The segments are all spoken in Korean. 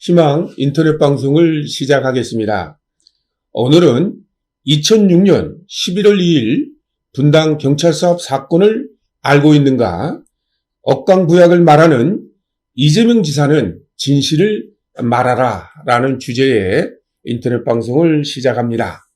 희망 인터넷 방송을 시작하겠습니다. 오늘은 2006년 11월 2일 분당 경찰서 앞 사건을 알고 있는가? 억강부약을 말하는 이재명 지사는 진실을 말하라 라는 주제의 인터넷 방송을 시작합니다.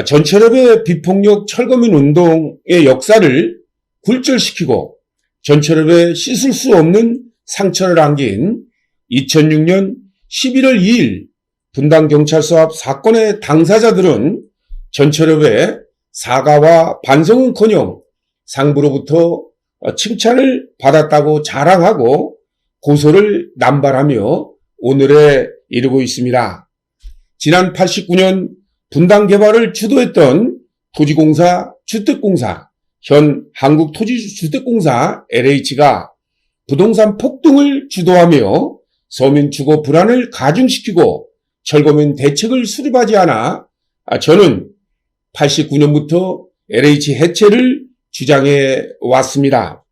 전철협의 비폭력 철거민 운동의 역사를 굴절시키고 전철협에 씻을 수 없는 상처를 안긴 2006년 11월 2일 분당경찰서 앞 사건의 당사자들은 전철협의 사과와 반성은커녕 상부로부터 칭찬을 받았다고 자랑하고 고소를 남발하며 오늘에 이르고 있습니다. 지난 89년 분당 개발을 주도했던 토지공사, 주택공사, 현 한국토지주택공사 LH가 부동산 폭등을 주도하며 서민 주거 불안을 가중시키고 철거민 대책을 수립하지 않아 저는 89년부터 LH 해체를 주장해 왔습니다.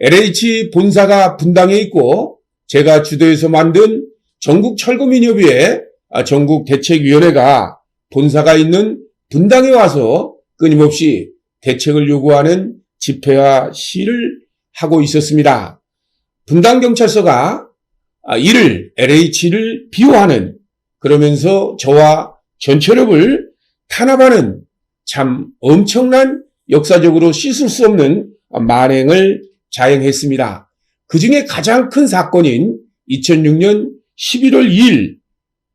LH 본사가 분당에 있고 제가 주도해서 만든 전국철거민협의회 전국대책위원회가 본사가 있는 분당에 와서 끊임없이 대책을 요구하는 집회와 시위를 하고 있었습니다. 분당경찰서가 이를 LH를 비호하는, 그러면서 저와 전철협을 탄압하는 참 엄청난 역사적으로 씻을 수 없는 만행을 자행했습니다. 그중에 가장 큰 사건인 2006년 11월 2일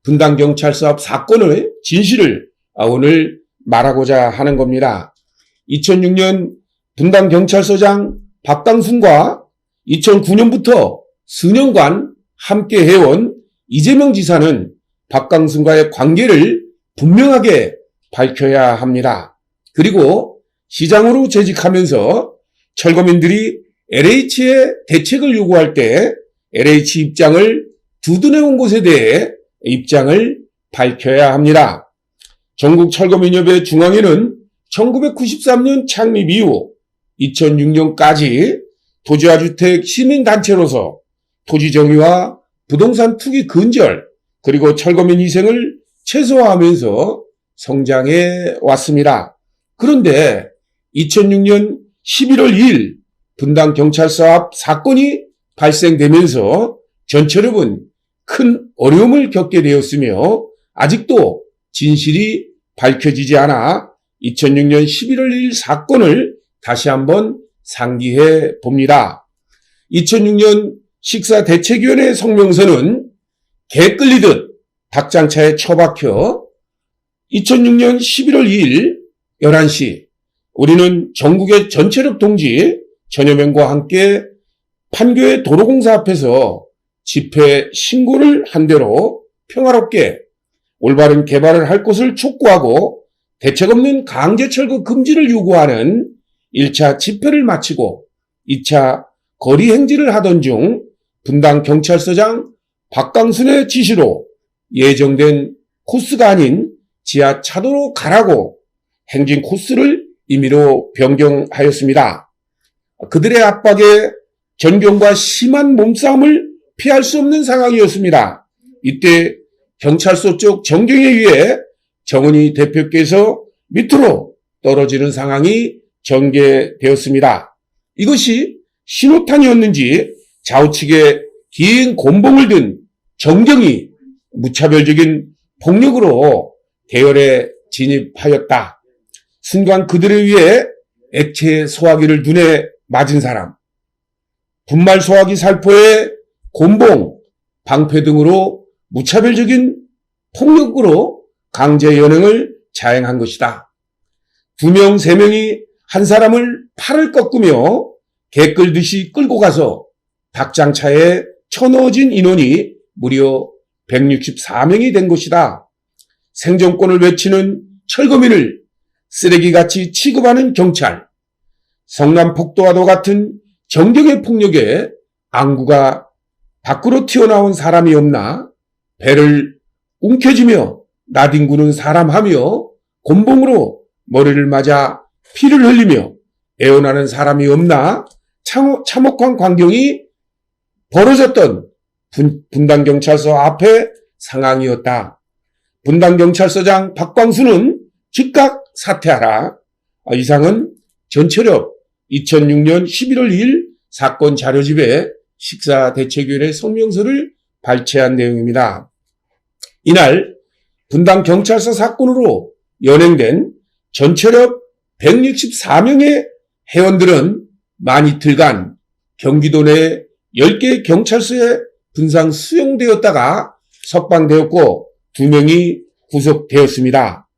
분당경찰서 앞 사건의 진실을 오늘 말하고자 하는 겁니다. 2006년 분당경찰서장 박강순과 2009년부터 수년간 함께 해온 이재명 지사는 박강순과의 관계를 분명하게 밝혀야 합니다. 그리고 시장으로 재직하면서 철거민들이 LH의 대책을 요구할 때 LH 입장을 두둔해온 것에 대해 입장을 밝혀야 합니다. 전국철거민협의 중앙회는 1993년 창립 이후 2006년까지 토지화주택 시민단체로서 토지정의와 부동산 투기 근절 그리고 철거민 희생을 최소화하면서 성장해 왔습니다. 그런데 2006년 11월 2일 분당경찰서 앞 사건이 발생되면서 전철협은 큰 어려움을 겪게 되었으며 아직도 진실이 밝혀지지 않아 2006년 11월 2일 사건을 다시 한번 상기해 봅니다. 2006년 식사대책위원회 성명서는 개 끌리듯 닭장차에 처박혀 2006년 11월 2일 11시 우리는 전국의 전철협 동지 천여 명과 함께 판교의 도로공사 앞에서 집회 신고를 한 대로 평화롭게 올바른 개발을 할 것을 촉구하고 대책 없는 강제 철거 금지를 요구하는 1차 집회를 마치고 2차 거리 행진을 하던 중 분당경찰서장 박강순의 지시로 예정된 코스가 아닌 지하 차도로 가라고 행진 코스를 임의로 변경하였습니다. 그들의 압박에 전경과 심한 몸싸움을 피할 수 없는 상황이었습니다. 이때 경찰서 쪽 정경에 의해 정은희 대표께서 밑으로 떨어지는 상황이 전개되었습니다. 이것이 신호탄이었는지 좌우측에 긴 곤봉을 든 정경이 무차별적인 폭력으로 대열에 진입하였다. 순간 그들에 의해 액체 소화기를 눈에 맞은 사람, 분말 소화기 살포에 곤봉, 방패 등으로 무차별적인 폭력으로 강제 연행을 자행한 것이다. 2명, 3명이 한 사람을 팔을 꺾으며 개 끌듯이 끌고 가서 닭장차에 쳐넣어진 인원이 무려 164명이 된 것이다. 생존권을 외치는 철거민을 쓰레기같이 취급하는 경찰, 성남 폭도와도 같은 정경의 폭력에 안구가 밖으로 튀어나온 사람이 없나 배를 움켜쥐며 나뒹구는 사람하며 곤봉으로 머리를 맞아 피를 흘리며 애원하는 사람이 없나 참혹한 광경이 벌어졌던 분당경찰서 앞에 상황이었다. 분당경찰서장 박광수는 즉각 사퇴하라. 이상은 전철협 2006년 11월 2일 사건 자료집에 식사대책위원회 성명서를 발췌한 내용입니다. 이날 분당경찰서 사건으로 연행된 전철협 164명의 회원들은 만 이틀간 경기도 내 10개 경찰서에 분산 수용되었다가 석방되었고 2명이 구속되었습니다.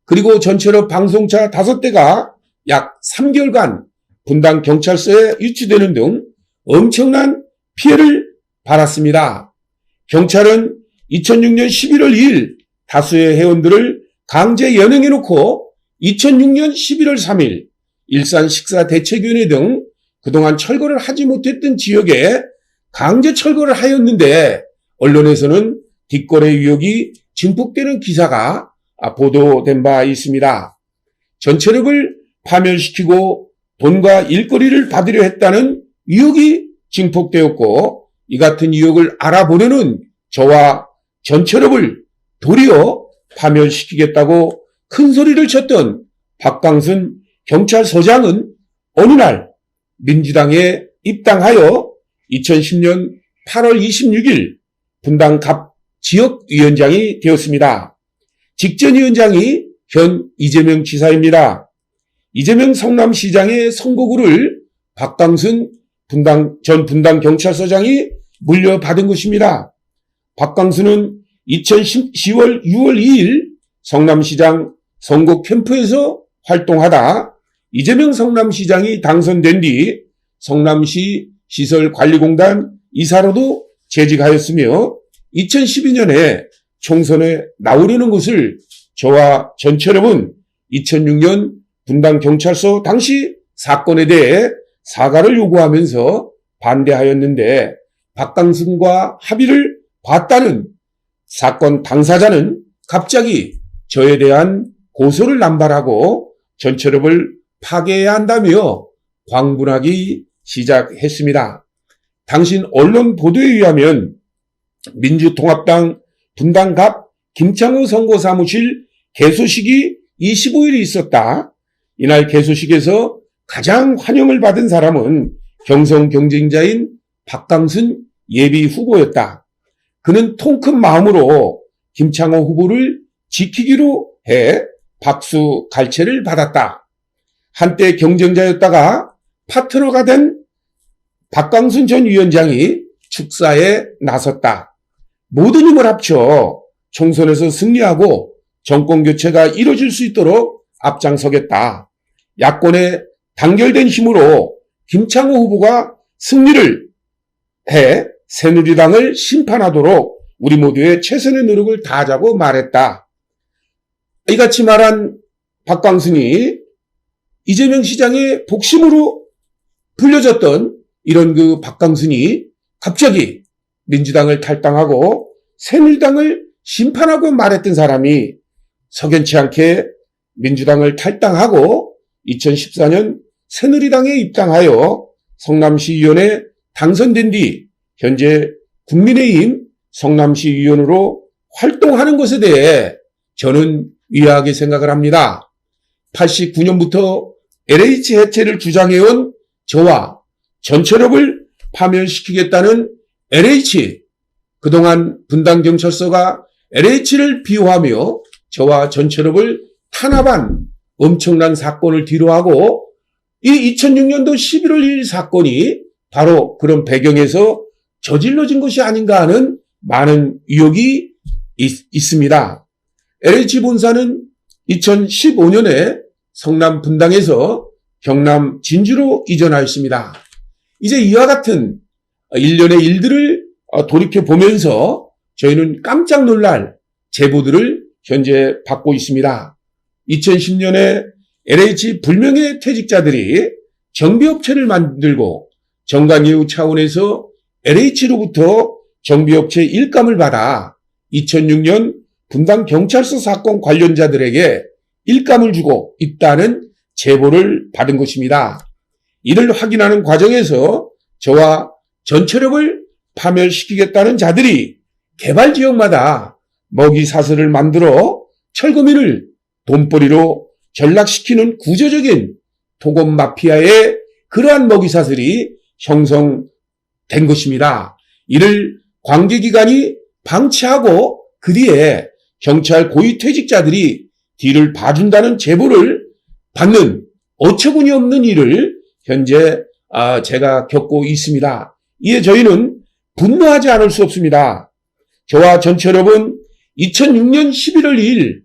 그리고 전철협 방송차 5대가 약 3개월간 분당경찰서에 유치되는 등 엄청난 피해를 받았습니다. 경찰은 2006년 11월 2일 다수의 회원들을 강제 연행해놓고 2006년 11월 3일 일산 식사대책위원회 등 그동안 철거를 하지 못했던 지역에 강제 철거를 하였는데 언론에서는 뒷거래 의혹이 증폭되는 기사가 보도된 바 있습니다. 전철협을 파멸시키고 돈과 일거리를 받으려 했다는 의혹이 증폭되었고 이 같은 의혹을 알아보려는 저와 전철협을 도리어 파멸시키겠다고 큰 소리를 쳤던 박광순 경찰서장은 어느 날 민주당에 입당하여 2010년 8월 26일 분당 갑 지역위원장이 되었습니다. 직전 위원장이 현 이재명 지사입니다. 이재명 성남시장의 선거구를 박광순 전 분당경찰서장이 물려받은 것입니다. 박광순은 2010월 6월 2일 성남시장 선거 캠프에서 활동하다 이재명 성남시장이 당선된 뒤 성남시 시설관리공단 이사로도 재직하였으며 2012년에 총선에 나오려는 것을 저와 전철협은 2006년 분당경찰서 당시 사건에 대해 사과를 요구하면서 반대하였는데 박광순과 합의를 봤다는 사건 당사자는 갑자기 저에 대한 고소를 남발하고 전철협을 파괴해야 한다며 광분하기 시작했습니다. 당신 언론 보도에 의하면 민주통합당 분당갑 김창호 선거사무실 개소식이 25일이 있었다. 이날 개소식에서 가장 환영을 받은 사람은 경선 경쟁자인 박광순 예비 후보였다. 그는 통 큰 마음으로 김창호 후보를 지키기로 해 박수 갈채를 받았다. 한때 경쟁자였다가 파트너가 된 박광순 전 위원장이 축사에 나섰다. 모든 힘을 합쳐 총선에서 승리하고 정권교체가 이뤄질 수 있도록 앞장서겠다. 야권에 단결된 힘으로 김창호 후보가 승리를 해 새누리당을 심판하도록 우리 모두의 최선의 노력을 다하자고 말했다. 이같이 말한 박광순이 이재명 시장의 복심으로 불려졌던 이런 그 박광순이 갑자기 민주당을 탈당하고 새누리당을 심판하고 말했던 사람이 석연치 않게 민주당을 탈당하고 2014년 새누리당에 입당하여 성남시의원에 당선된 뒤 현재 국민의힘 성남시의원으로 활동하는 것에 대해 저는 위하게 생각을 합니다. 89년부터 LH 해체를 주장해온 저와 전철협을 파멸시키겠다는 LH, 그동안 분당경찰서가 LH를 비호하며 저와 전철협을 탄압한 엄청난 사건을 뒤로하고 이 2006년도 11월 1일 사건이 바로 그런 배경에서 저질러진 것이 아닌가 하는 많은 의혹이 있습니다. LH 본사는 2015년에 성남 분당에서 경남 진주로 이전하였습니다. 이제 이와 같은 일련의 일들을 돌이켜보면서 저희는 깜짝 놀랄 제보들을 현재 받고 있습니다. 2010년에 LH 불명예 퇴직자들이 정비업체를 만들고 정관예우 차원에서 LH로부터 정비업체 일감을 받아 2006년 분당경찰서 사건 관련자들에게 일감을 주고 있다는 제보를 받은 것입니다. 이를 확인하는 과정에서 저와 전철협을 파멸시키겠다는 자들이 개발 지역마다 먹이 사슬을 만들어 철거민을 돈벌이로 전락시키는 구조적인 토건 마피아의 그러한 먹이 사슬이 형성된 것입니다. 이를 관계기관이 방치하고 그 뒤에 경찰 고위퇴직자들이 뒤를 봐준다는 제보를 받는 어처구니 없는 일을 현재 제가 겪고 있습니다. 이에 저희는 분노하지 않을 수 없습니다. 저와 전체협은 2006년 11월 2일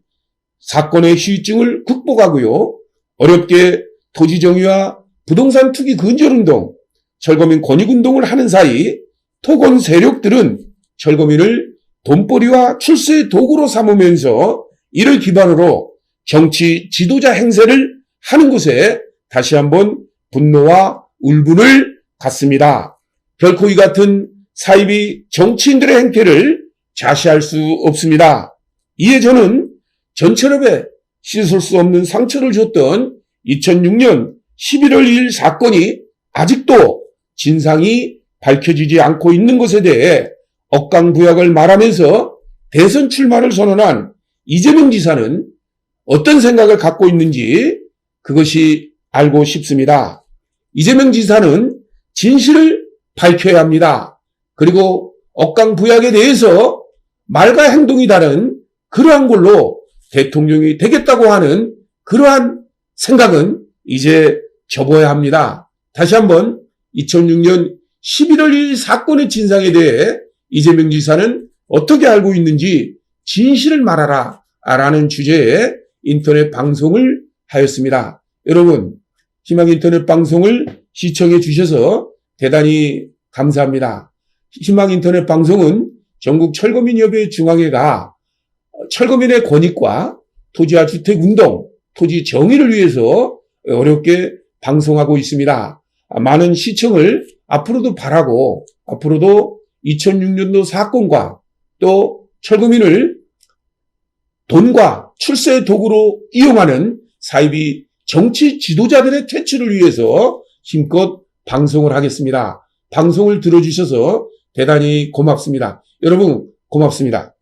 사건의 후유증을 극복하고요. 어렵게 토지정의와 부동산 투기 근절운동, 철거민 권익운동을 하는 사이 토건 세력들은 철거민을 돈벌이와 출세의 도구로 삼으면서 이를 기반으로 정치 지도자 행세를 하는 것에 다시 한번 분노와 울분을 갖습니다. 결코 이 같은 사이비 정치인들의 행태를 자시할 수 없습니다. 이에 저는 전철업에 씻을 수 없는 상처를 줬던 2006년 11월 2일 사건이 아직도 진상이 밝혀지지 않고 있는 것에 대해 억강부약을 말하면서 대선 출마를 선언한 이재명 지사는 어떤 생각을 갖고 있는지 그것이 알고 싶습니다. 이재명 지사는 진실을 밝혀야 합니다. 그리고 억강부약에 대해서 말과 행동이 다른 그러한 걸로 대통령이 되겠다고 하는 그러한 생각은 이제 접어야 합니다. 다시 한번 2006년 11월 1일 사건의 진상에 대해 이재명 지사는 어떻게 알고 있는지 진실을 말하라 라는 주제의 인터넷 방송을 하였습니다. 여러분, 희망인터넷 방송을 시청해 주셔서 대단히 감사합니다. 희망인터넷 방송은 전국 철거민협회 중앙회가 철거민의 권익과 토지와 주택운동, 토지 정의를 위해서 어렵게 방송하고 있습니다. 많은 시청을 앞으로도 바라고 앞으로도 2006년도 사건과 또 철거민을 돈과 출세의 도구로 이용하는 사이비 정치 지도자들의 퇴출을 위해서 힘껏 방송을 하겠습니다. 방송을 들어주셔서 대단히 고맙습니다. 여러분 고맙습니다.